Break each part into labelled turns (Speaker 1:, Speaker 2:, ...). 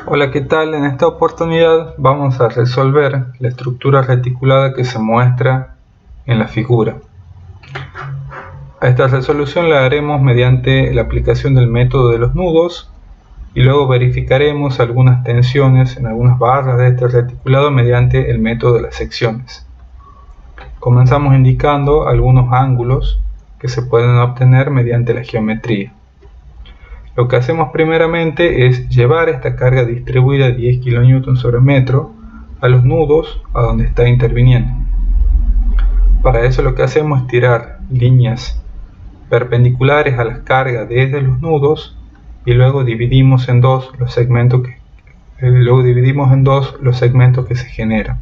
Speaker 1: Hola, ¿qué tal? En esta oportunidad vamos a resolver la estructura reticulada que se muestra en la figura. A esta resolución la haremos mediante la aplicación del método de los nudos y luego verificaremos algunas tensiones en algunas barras de este reticulado mediante el método de las secciones. Comenzamos indicando algunos ángulos que se pueden obtener mediante la geometría. Lo que hacemos primeramente es llevar esta carga distribuida de 10 kN sobre metro a los nudos a donde está interviniendo. Para eso lo que hacemos es tirar líneas perpendiculares a las cargas desde los nudos y luego dividimos en dos los segmentos que se generan.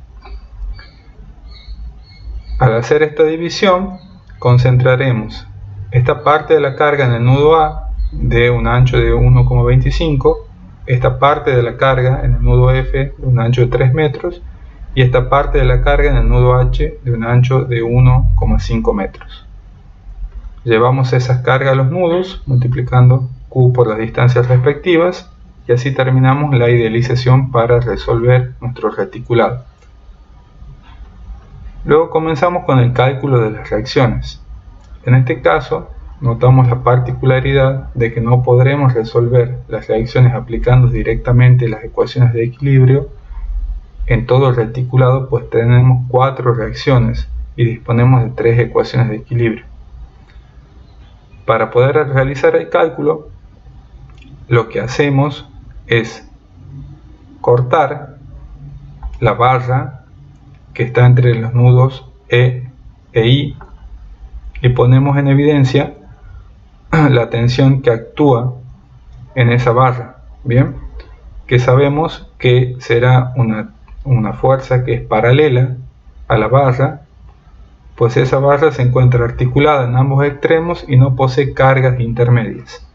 Speaker 1: Al hacer esta división, concentraremos esta parte de la carga en el nudo A de un ancho de 1,25, esta parte de la carga en el nudo F de un ancho de 3 metros y esta parte de la carga en el nudo H de un ancho de 1,5 metros. Llevamos esas cargas a los nudos multiplicando Q por las distancias respectivas y así terminamos la idealización para resolver nuestro reticulado. Luego comenzamos con el cálculo de las reacciones. En este caso, notamos la particularidad de que no podremos resolver las reacciones aplicando directamente las ecuaciones de equilibrio en todo el reticulado, pues tenemos 4 reacciones y disponemos de 3 ecuaciones de equilibrio. Para poder realizar el cálculo, lo que hacemos es cortar la barra que está entre los nudos E e I y ponemos en evidencia la tensión que actúa en esa barra, bien, que sabemos que será una fuerza que es paralela a la barra, pues esa barra se encuentra articulada en ambos extremos y no posee cargas intermedias.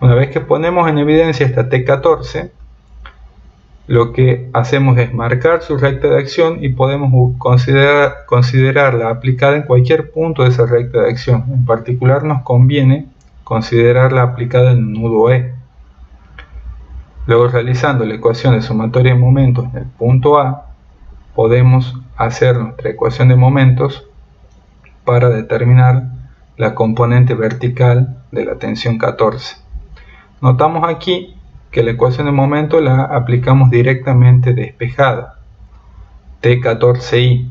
Speaker 1: Una vez que ponemos en evidencia esta T14, lo que hacemos es marcar su recta de acción y podemos considerarla aplicada en cualquier punto de esa recta de acción. En particular nos conviene considerarla aplicada en el nudo E. Luego, realizando la ecuación de sumatoria de momentos en el punto A, podemos hacer nuestra ecuación de momentos para determinar la componente vertical de la tensión 14. Notamos aquí que la ecuación de momento la aplicamos directamente despejada, T14i.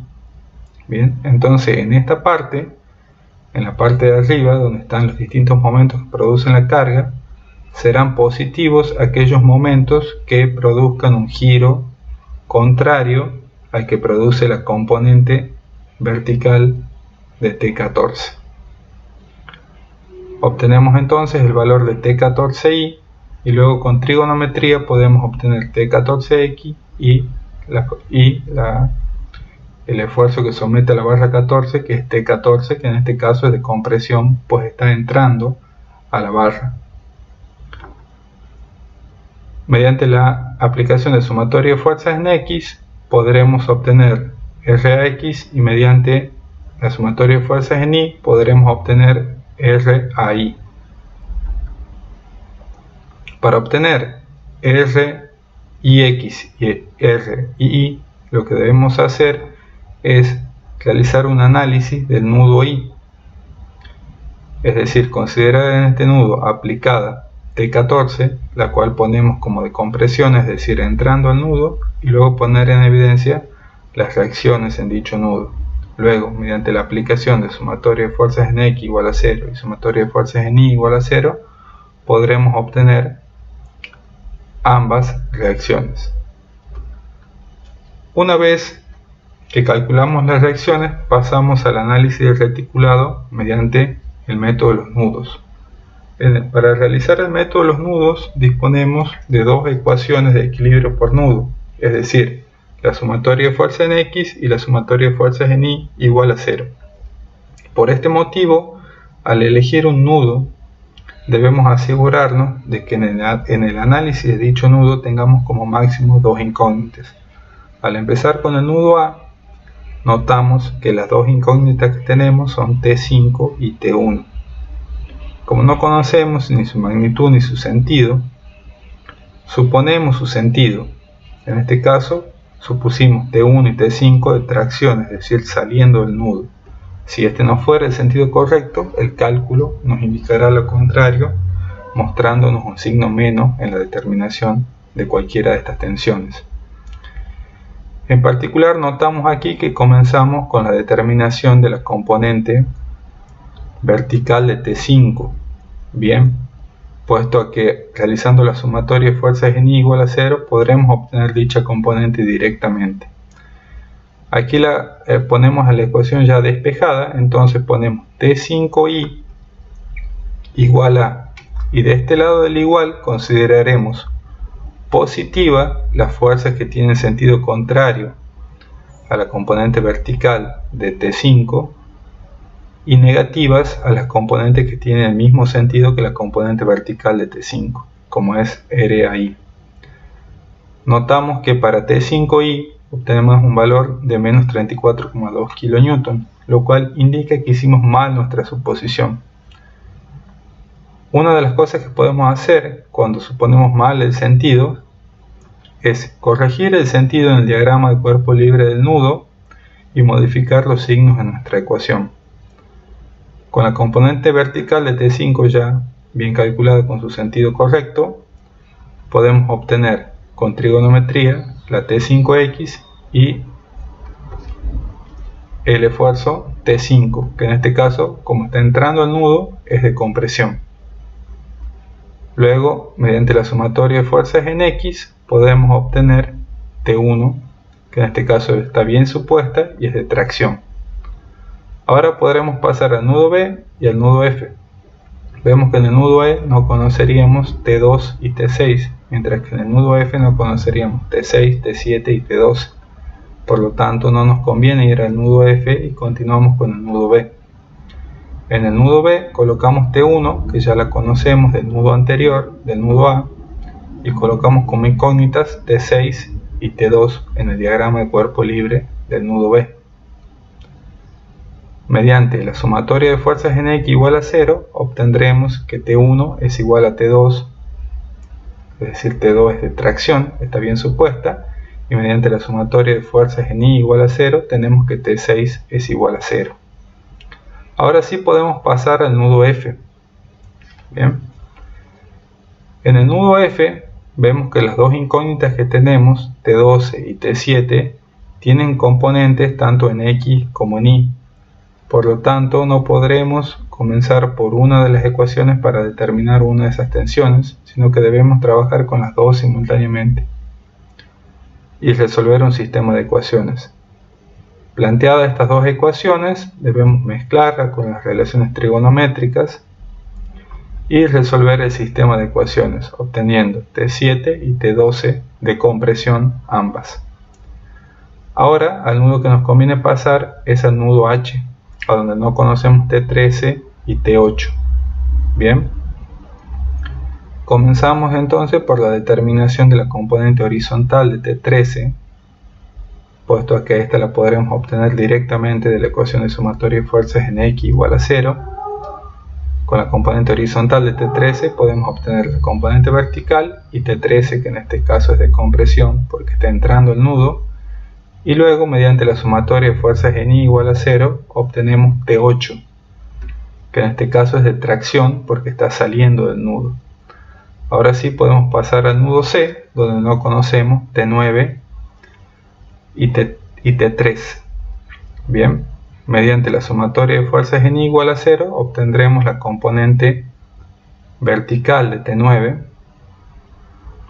Speaker 1: Bien, entonces en esta parte, en la parte de arriba donde están los distintos momentos que producen la carga, serán positivos aquellos momentos que produzcan un giro contrario al que produce la componente vertical de T14. Obtenemos entonces el valor de T14i y luego con trigonometría podemos obtener T14x y el esfuerzo que somete a la barra 14, que es T14, que en este caso es de compresión, pues está entrando a la barra. Mediante la aplicación de sumatoria de fuerzas en X podremos obtener RAX y mediante la sumatoria de fuerzas en Y podremos obtener RAI. Para obtener RIX y RII, lo que debemos hacer es realizar un análisis del nudo I, es decir, considerar en este nudo aplicada T14, la cual ponemos como de compresión, es decir, entrando al nudo, y luego poner en evidencia las reacciones en dicho nudo. Luego, mediante la aplicación de sumatoria de fuerzas en X igual a 0 y sumatoria de fuerzas en Y igual a 0, podremos obtener ambas reacciones. Una vez que calculamos las reacciones, pasamos al análisis del reticulado mediante el método de los nudos. Para realizar el método de los nudos disponemos de dos ecuaciones de equilibrio por nudo, es decir, la sumatoria de fuerzas en X y la sumatoria de fuerzas en Y igual a 0. Por este motivo, al elegir un nudo, debemos asegurarnos de que en el análisis de dicho nudo tengamos como máximo dos incógnitas. Al empezar con el nudo A, notamos que las dos incógnitas que tenemos son T5 y T1. Como no conocemos ni su magnitud ni su sentido, Suponemos su sentido. En este caso, supusimos T1 y T5 de tracción, es decir, saliendo del nudo. Si este no fuera el sentido correcto, el cálculo nos indicará lo contrario, mostrándonos un signo menos en la determinación de cualquiera de estas tensiones. En particular, notamos aquí que comenzamos con la determinación de la componente vertical de T5. Bien, puesto a que realizando la sumatoria de fuerzas en I igual a 0 podremos obtener dicha componente directamente. Aquí la ponemos a la ecuación ya despejada, entonces ponemos T5I igual a, y de este lado del igual consideraremos positiva las fuerzas que tienen sentido contrario a la componente vertical de T5 y negativas a las componentes que tienen el mismo sentido que la componente vertical de T5, como es RAI. Notamos que para T5I obtenemos un valor de menos 34,2 kN, lo cual indica que hicimos mal nuestra suposición. Una de las cosas que podemos hacer cuando suponemos mal el sentido es corregir el sentido en el diagrama de cuerpo libre del nudo y modificar los signos en nuestra ecuación. Con la componente vertical de T5 ya bien calculada con su sentido correcto, podemos obtener con trigonometría la T5X y el esfuerzo T5, que en este caso, como está entrando al nudo, es de compresión. Luego, mediante la sumatoria de fuerzas en X, podemos obtener T1, que en este caso está bien supuesta y es de tracción. Ahora podremos pasar al nudo B y al nudo F. Vemos que en el nudo E no conoceríamos T2 y T6, mientras que en el nudo F no conoceríamos T6, T7 y T12. Por lo tanto, no nos conviene ir al nudo F y continuamos con el nudo B. En el nudo B colocamos T1, que ya la conocemos del nudo anterior, del nudo A, y colocamos como incógnitas T6 y T2 en el diagrama de cuerpo libre del nudo B. Mediante la sumatoria de fuerzas en X igual a 0, obtendremos que T1 es igual a T2, es decir, T2 es de tracción, está bien supuesta, y mediante la sumatoria de fuerzas en Y igual a 0, tenemos que T6 es igual a 0. Ahora sí podemos pasar al nudo F. Bien. En el nudo F vemos que las dos incógnitas que tenemos, T12 y T7, tienen componentes tanto en X como en Y. Por lo tanto, no podremos comenzar por una de las ecuaciones para determinar una de esas tensiones, sino que debemos trabajar con las dos simultáneamente y resolver un sistema de ecuaciones. Planteadas estas dos ecuaciones, debemos mezclarlas con las relaciones trigonométricas y resolver el sistema de ecuaciones, obteniendo T7 y T12 de compresión ambas. Ahora, al nudo que nos conviene pasar es al nudo H, a donde no conocemos T13 y T8. Bien. Comenzamos entonces por la determinación de la componente horizontal de T13, puesto a que esta la podremos obtener directamente de la ecuación de sumatoria de fuerzas en X igual a 0. Con la componente horizontal de T13 podemos obtener la componente vertical y T13, que en este caso es de compresión porque está entrando el nudo, y luego mediante la sumatoria de fuerzas en Y igual a 0 obtenemos T8, que en este caso es de tracción porque está saliendo del nudo. Ahora sí podemos pasar al nudo C, donde no conocemos T9 y T3. Bien, mediante la sumatoria de fuerzas en Y igual a 0 obtendremos la componente vertical de T9.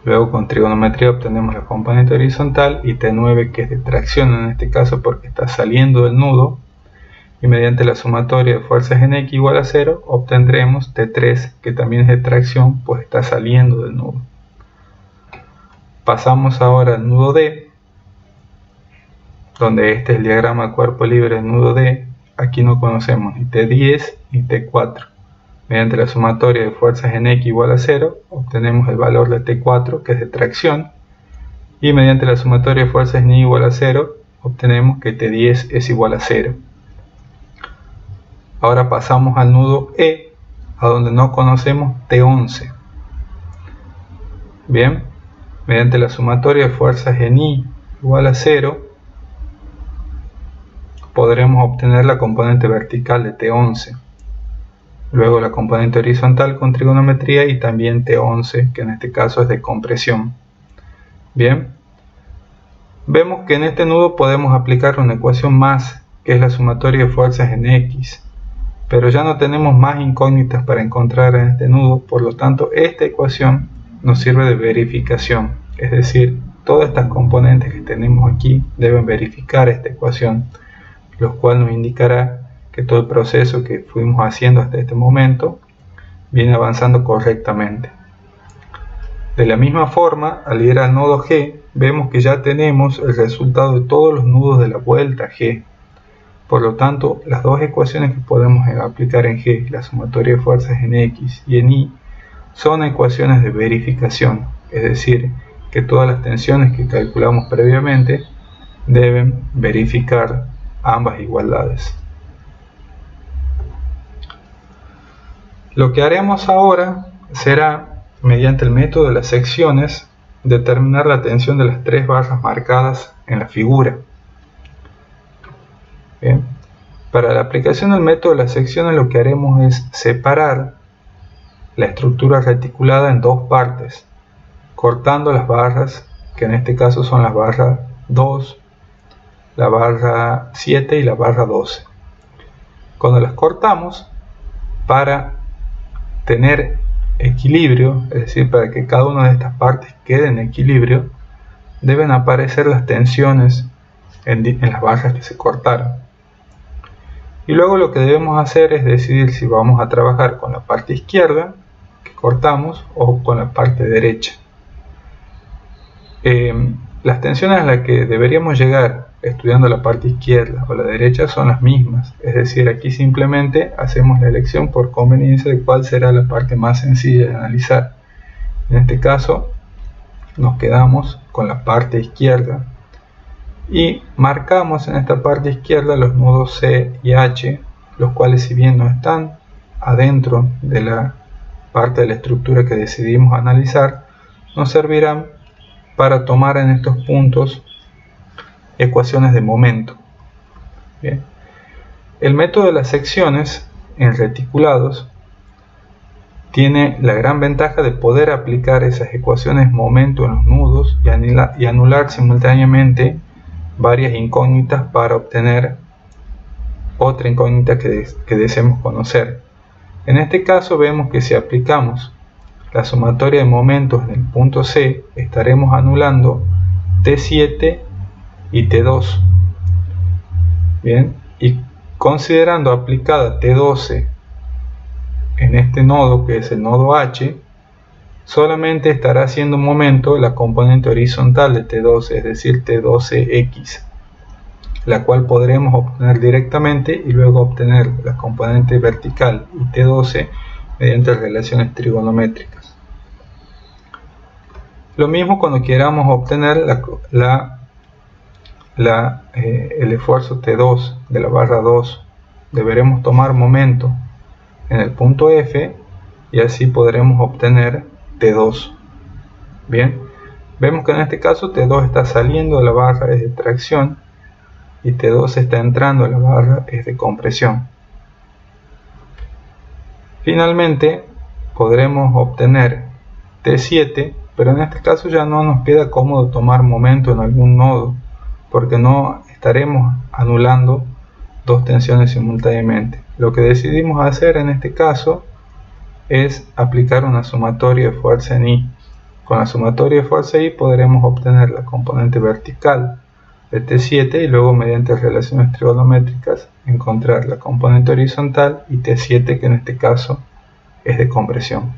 Speaker 1: Luego con trigonometría obtenemos la componente horizontal y T9, que es de tracción en este caso porque está saliendo del nudo. Y mediante la sumatoria de fuerzas en X igual a 0 obtendremos T3, que también es de tracción pues está saliendo del nudo. Pasamos ahora al nudo D, donde este es el diagrama de cuerpo libre del nudo D. Aquí no conocemos ni T10 ni T4. Mediante la sumatoria de fuerzas en X igual a 0 obtenemos el valor de T4, que es de tracción, y mediante la sumatoria de fuerzas en Y igual a 0 obtenemos que T10 es igual a 0. Ahora pasamos al nudo E, a donde no conocemos T11. Bien, mediante la sumatoria de fuerzas en I igual a 0, podremos obtener la componente vertical de T11. Luego la componente horizontal con trigonometría y también T11, que en este caso es de compresión. Bien, vemos que en este nudo podemos aplicar una ecuación más, que es la sumatoria de fuerzas en X. Pero ya no tenemos más incógnitas para encontrar en este nudo, por lo tanto esta ecuación nos sirve de verificación. Es decir, todas estas componentes que tenemos aquí deben verificar esta ecuación, lo cual nos indicará que todo el proceso que fuimos haciendo hasta este momento viene avanzando correctamente. De la misma forma, al ir al nodo G, vemos que ya tenemos el resultado de todos los nudos de la vuelta G. Por lo tanto, las dos ecuaciones que podemos aplicar en G, la sumatoria de fuerzas en X y en Y, son ecuaciones de verificación, es decir, que todas las tensiones que calculamos previamente deben verificar ambas igualdades. Lo que haremos ahora será, mediante el método de las secciones, determinar la tensión de las tres barras marcadas en la figura. Bien. Para la aplicación del método de las secciones, lo que haremos es separar la estructura reticulada en dos partes, cortando las barras, que en este caso son la barra 2, la barra 7 y la barra 12. Cuando las cortamos, para tener equilibrio, es decir, para que cada una de estas partes quede en equilibrio, deben aparecer las tensiones en las barras que se cortaron. Y luego lo que debemos hacer es decidir si vamos a trabajar con la parte izquierda que cortamos o con la parte derecha. Las tensiones a las que deberíamos llegar estudiando la parte izquierda o la derecha son las mismas, es decir, aquí simplemente hacemos la elección por conveniencia de cuál será la parte más sencilla de analizar. En este caso nos quedamos con la parte izquierda y marcamos en esta parte izquierda los nudos C y H, los cuales, si bien no están adentro de la parte de la estructura que decidimos analizar, nos servirán para tomar en estos puntos ecuaciones de momento. Bien. El método de las secciones en reticulados tiene la gran ventaja de poder aplicar esas ecuaciones momento en los nudos y anular simultáneamente varias incógnitas para obtener otra incógnita que deseemos conocer. En este caso vemos que si aplicamos la sumatoria de momentos en el punto C, estaremos anulando T7 y T2. Bien, y considerando aplicada T12 en este nodo, que es el nodo H, solamente estará haciendo un momento la componente horizontal de T12, es decir, T12X, la cual podremos obtener directamente y luego obtener la componente vertical y T12 mediante relaciones trigonométricas. Lo mismo cuando queramos obtener el esfuerzo T2 de la barra 2, deberemos tomar momento en el punto F y así podremos obtener T2. Bien, vemos que en este caso T2 está saliendo de la barra, es de tracción, y T2 está entrando a la barra, es de compresión. Finalmente podremos obtener T7, pero en este caso ya no nos queda cómodo tomar momento en algún nodo, porque no estaremos anulando dos tensiones simultáneamente. Lo que decidimos hacer en este caso es aplicar una sumatoria de fuerza en I. Con la sumatoria de fuerza I podremos obtener la componente vertical de T7 y luego, mediante relaciones trigonométricas, encontrar la componente horizontal y T7, que en este caso es de compresión.